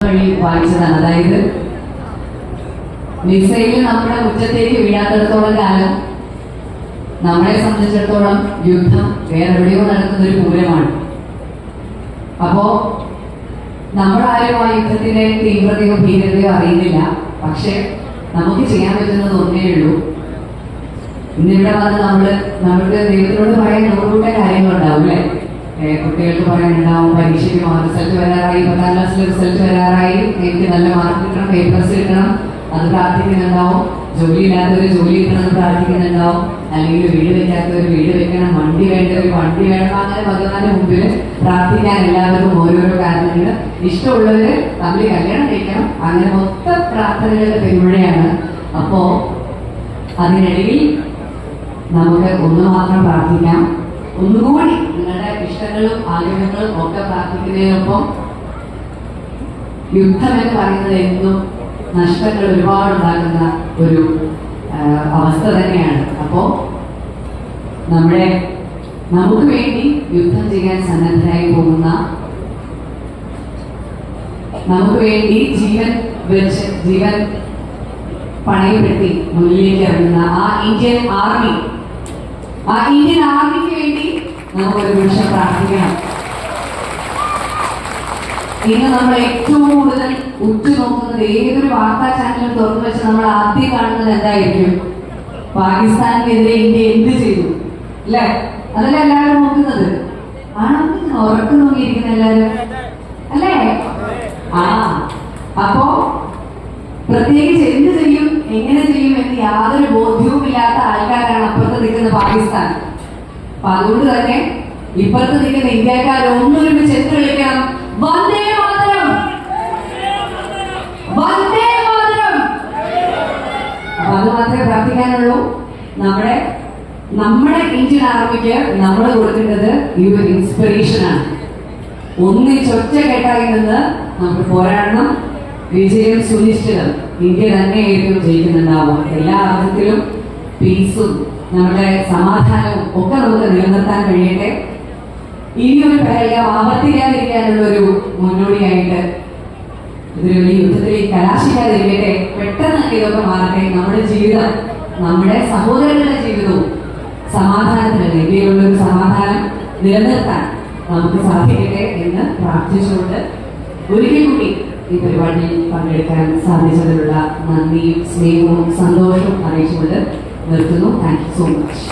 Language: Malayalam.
വഴി വായിച്ചതാണ്. അതായത് മിസൈൽ നമ്മുടെ മുറ്റത്തേക്ക് വീഴാത്തിടത്തോളം കാലം നമ്മളെ സംബന്ധിച്ചിടത്തോളം യുദ്ധം വേറെ എവിടെയോ നടക്കുന്ന ഒരു പൂരമാണ്. അപ്പോ നമ്മളാരും ആ യുദ്ധത്തിന്റെ തീവ്രതയോ ഭീകരതയോ അറിയുന്നില്ല. പക്ഷെ നമുക്ക് ചെയ്യാൻ പറ്റുന്നത് ഒന്നേ ഉള്ളൂ. ഇന്നിവിടെ വന്ന് നമ്മൾക്ക് ദൈവത്തിനോട് പറയാൻ നൂറുകൂട്ട കാര്യങ്ങളുണ്ടാവും അല്ലെ. കുട്ടികൾക്ക് പറയാനുണ്ടാവും, പരീക്ഷയ്ക്ക് റിസൾട്ട് വരാറായി, 10ാം ക്ലാസ്സിലെ റിസൾട്ട് വരാറായി, എനിക്ക് നല്ല മാർക്ക് കിട്ടണം, പേപ്പേഴ്സ് കിട്ടണം, അത് പ്രാർത്ഥിക്കുന്നുണ്ടാവും. ജോലി ഇല്ലാത്തവർ ജോലി കിട്ടണമെന്ന് പ്രാർത്ഥിക്കുന്നുണ്ടാവും. അല്ലെങ്കിൽ വീട് വെക്കാത്തവർ വീട് വെക്കണം, വണ്ടി വേണ്ടവർ വണ്ടി വേണം. അങ്ങനെ ഭഗവാന്റെ മുമ്പിൽ പ്രാർത്ഥിക്കാൻ എല്ലാവർക്കും ഓരോരോ കാരണങ്ങൾ. ഇഷ്ടമുള്ളവര് തമ്മിൽ കല്യാണം കഴിക്കണം. അങ്ങനെ മൊത്തം പ്രാർത്ഥനകളുടെ പെരുമഴയാണ്. അപ്പോ അതിനിടയിൽ നമുക്ക് ഒന്ന് മാത്രം പ്രാർത്ഥിക്കാം. ഒന്നുകൂടി നിങ്ങളുടെ ഇഷ്ടങ്ങളും ആഗ്രഹങ്ങളും ഒക്കെ പ്രാർത്ഥിക്കുന്നതിനൊപ്പം യുദ്ധം എന്ന് പറയുന്നത് എന്നും നഷ്ടങ്ങൾ ഒരുപാട് ഉണ്ടാക്കുന്ന ഒരു അവസ്ഥ തന്നെയാണ്. അപ്പോ നമുക്ക് വേണ്ടി യുദ്ധം ചെയ്യാൻ സന്നദ്ധരായി പോകുന്ന, നമുക്ക് വേണ്ടി ജീവൻ പണയപ്പെടുത്തി മുന്നിലേക്ക് ഇറങ്ങുന്ന ആ ഇന്ത്യൻ ആർമിക്ക് വേണ്ടി നമുക്കൊരു നിമിഷം പ്രാർത്ഥിക്കണം. ഇന്ന് നമ്മൾ ഏറ്റവും കൂടുതൽ ഉറ്റുനോക്കുന്നത് ഏതൊരു വാർത്താ ചാനലും തുറന്നു വെച്ച് നമ്മൾ ആദ്യം കാണുന്നത് എന്തായിരിക്കും? പാകിസ്ഥാനിനെതിരെ ഇന്ത്യ എന്ത് ചെയ്തു അല്ലെ? അതല്ലേ എല്ലാവരും നോക്കുന്നത്. ആണെന്ന് ഉറക്കം നോക്കിയിരിക്കുന്ന എല്ലാവരും അല്ലേ? അപ്പോ പ്രത്യേകിച്ച് എന്ത് ചെയ്യും, എങ്ങനെ ചെയ്യും എന്ന് യാതൊരു ബോധ്യവും ഇല്ലാത്ത ആൾക്കാരാണ് അപ്പുറത്ത് നിൽക്കുന്ന പാകിസ്ഥാൻ. അപ്പൊ അതുകൊണ്ട് തന്നെ ഇപ്പുറത്ത് നിൽക്കുന്ന ഇന്ത്യക്കാർ ഒന്നൊരുമിച്ച് എന്ത് വിളിക്കണം? വന്ദേ മാതരം, വന്ദേ മാതരം. അപ്പൊ അത് മാത്രമേ പ്രാർത്ഥിക്കാനുള്ളൂ. നമ്മുടെ ഇന്ത്യൻ ആർമിക്ക് നമ്മൾ കൊടുക്കേണ്ടത് ഈ ഒരു ഇൻസ്പിറേഷനാണ്. ഒന്നിച്ചൊറ്റക്കെട്ടായി നിന്ന് നമുക്ക് പോരാടണം. വിജയം സുനിശ്ചിതം. ഇന്ത്യ തന്നെയായിരിക്കും ജയിക്കുന്നുണ്ടാവും. എല്ലാ അർത്ഥത്തിലും പീസും നമ്മുടെ സമാധാനവും ഒക്കെ നമുക്ക് നിലനിർത്താൻ കഴിയട്ടെ. ഇനിയൊരു പഹൽഗാം ആവർത്തിക്കാതിരിക്കാനുള്ള ഒരു മുന്നോടിയായിട്ട് ഇതൊരു വലിയ യുദ്ധത്തിലേക്ക് കലാശിക്കാതിരിക്കട്ടെ. പെട്ടെന്ന് ഇതൊക്കെ മാറട്ടെ. നമ്മുടെ ജീവിതം, നമ്മുടെ സഹോദരങ്ങളുടെ ജീവിതവും സമാധാനത്തിലല്ല, ഇന്ത്യയിലുള്ള ഒരു സമാധാനം നിലനിർത്താൻ നമുക്ക് സാധിക്കട്ടെ എന്ന് പ്രാർത്ഥിച്ചുകൊണ്ട് ഒരിക്കൽ കൂടി ഈ പരിപാടിയിൽ പങ്കെടുക്കാൻ സാധിച്ചതിലുള്ള നന്ദിയും സ്നേഹവും സന്തോഷവും അറിയിച്ചുകൊണ്ട് നിർത്തുന്നു. Thank you so much.